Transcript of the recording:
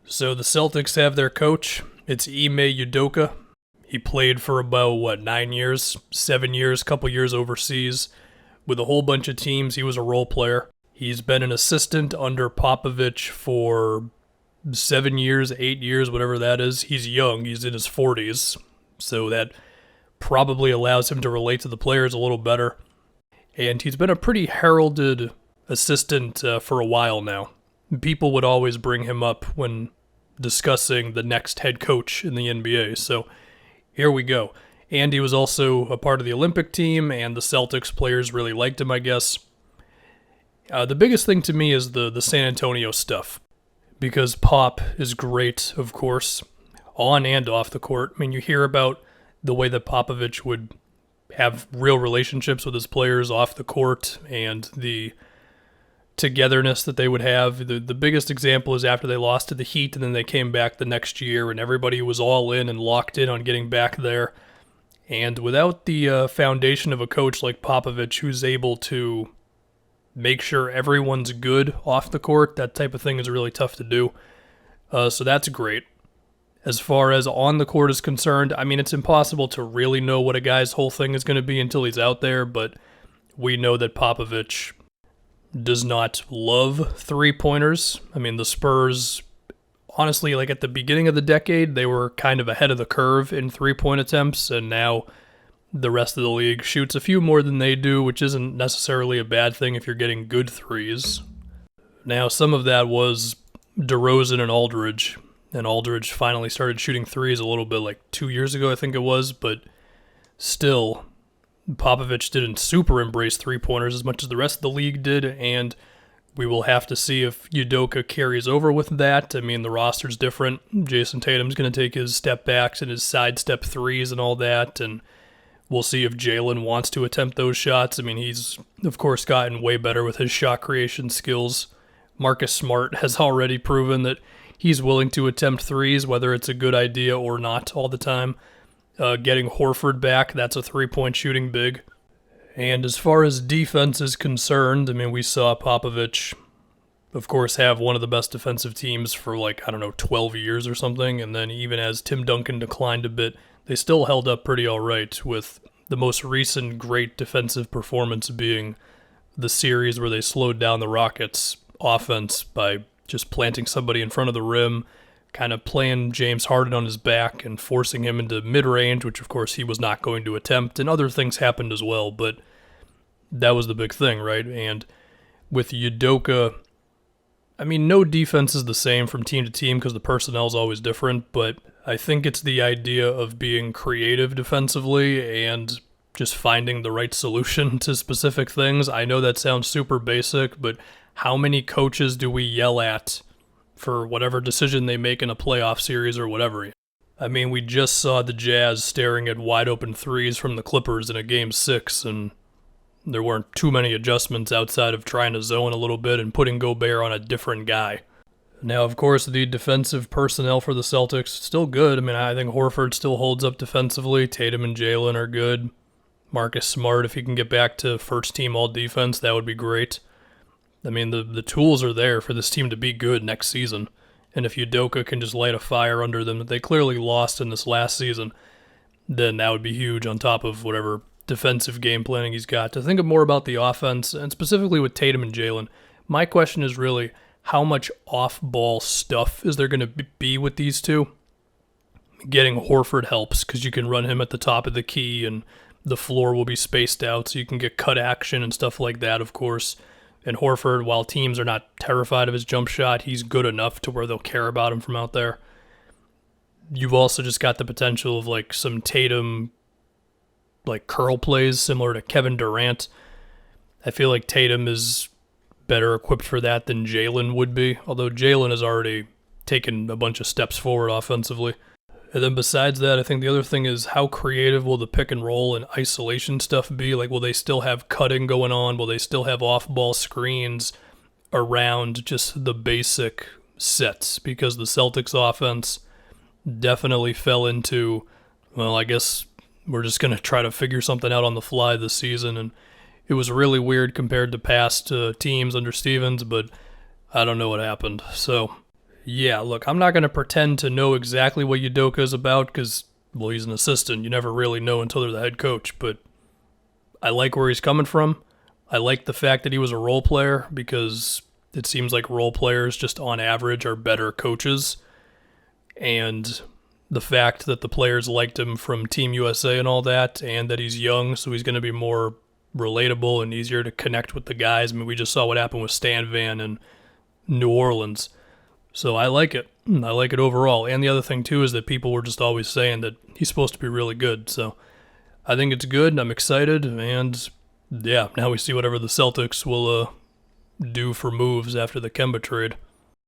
So the Celtics have their coach. It's Ime Udoka. He played for about, 9 years, 7 years, couple years overseas with a whole bunch of teams. He was a role player. He's been an assistant under Popovich for 7 years, 8 years, whatever that is. He's young. He's in his 40s. So that probably allows him to relate to the players a little better. And he's been a pretty heralded assistant for a while now. People would always bring him up when discussing the next head coach in the NBA. So here we go. And he was also a part of the Olympic team, and the Celtics players really liked him, I guess. The biggest thing to me is the San Antonio stuff, because Pop is great, of course, on and off the court. I mean, you hear about the way that Popovich would have real relationships with his players off the court and the togetherness that they would have. The biggest example is after they lost to the Heat and then they came back the next year and everybody was all in and locked in on getting back there. And without the foundation of a coach like Popovich who's able to make sure everyone's good off the court, that type of thing is really tough to do. So that's great. As far as on the court is concerned, I mean, it's impossible to really know what a guy's whole thing is going to be until he's out there, but we know that Popovich does not love three-pointers. I mean, the Spurs, honestly, like at the beginning of the decade, they were kind of ahead of the curve in three-point attempts, and now the rest of the league shoots a few more than they do, which isn't necessarily a bad thing if you're getting good threes. Now, some of that was DeRozan and Aldridge finally started shooting threes a little bit like 2 years ago, I think it was, but still, Popovich didn't super embrace three-pointers as much as the rest of the league did, and we will have to see if Udoka carries over with that. I mean, the roster's different. Jason Tatum's going to take his step backs and his sidestep threes and all that, and we'll see if Jalen wants to attempt those shots. I mean, he's, of course, gotten way better with his shot creation skills. Marcus Smart has already proven that he's willing to attempt threes, whether it's a good idea or not all the time. Getting Horford back, that's a three-point shooting big. And as far as defense is concerned, I mean, we saw Popovich, of course, have one of the best defensive teams for 12 years or something. And then even as Tim Duncan declined a bit, they still held up pretty all right, with the most recent great defensive performance being the series where they slowed down the Rockets' offense by just planting somebody in front of the rim, kind of playing James Harden on his back and forcing him into mid-range, which of course he was not going to attempt, and other things happened as well, but that was the big thing, right? And with Udoka, I mean, no defense is the same from team to team because the personnel is always different, but I think it's the idea of being creative defensively and just finding the right solution to specific things. I know that sounds super basic, but how many coaches do we yell at for whatever decision they make in a playoff series or whatever? I mean, we just saw the Jazz staring at wide open threes from the Clippers in a Game 6, and there weren't too many adjustments outside of trying to zone a little bit and putting Gobert on a different guy. Now, of course, the defensive personnel for the Celtics, still good. I mean, I think Horford still holds up defensively. Tatum and Jalen are good. Marcus Smart, if he can get back to first-team all-defense, that would be great. I mean, the tools are there for this team to be good next season. And if Udoka can just light a fire under them that they clearly lost in this last season, then that would be huge on top of whatever defensive game planning he's got. To think more about the offense, and specifically with Tatum and Jalen, my question is really, how much off-ball stuff is there going to be with these two? Getting Horford helps because you can run him at the top of the key and the floor will be spaced out so you can get cut action and stuff like that, of course. And Horford, while teams are not terrified of his jump shot, he's good enough to where they'll care about him from out there. You've also just got the potential of some Tatum curl plays similar to Kevin Durant. I feel like Tatum is better equipped for that than Jalen would be, although Jalen has already taken a bunch of steps forward offensively. And then besides that, I think the other thing is how creative will the pick and roll and isolation stuff be? Will they still have cutting going on? Will they still have off-ball screens around just the basic sets? Because the Celtics offense definitely fell into, I guess we're just going to try to figure something out on the fly this season. And it was really weird compared to past teams under Stevens, but I don't know what happened. So Yeah, look, I'm not going to pretend to know exactly what Udoka is about because, well, he's an assistant. You never really know until they're the head coach, but I like where he's coming from. I like the fact that he was a role player because it seems like role players, just on average, are better coaches. And the fact that the players liked him from Team USA and all that, and that he's young, so he's going to be more relatable and easier to connect with the guys. I mean, we just saw what happened with Stan Van in New Orleans. So I like it. I like it overall. And the other thing, too, is that people were just always saying that he's supposed to be really good. So I think it's good. I'm excited. And yeah, now we see whatever the Celtics will do for moves after the Kemba trade.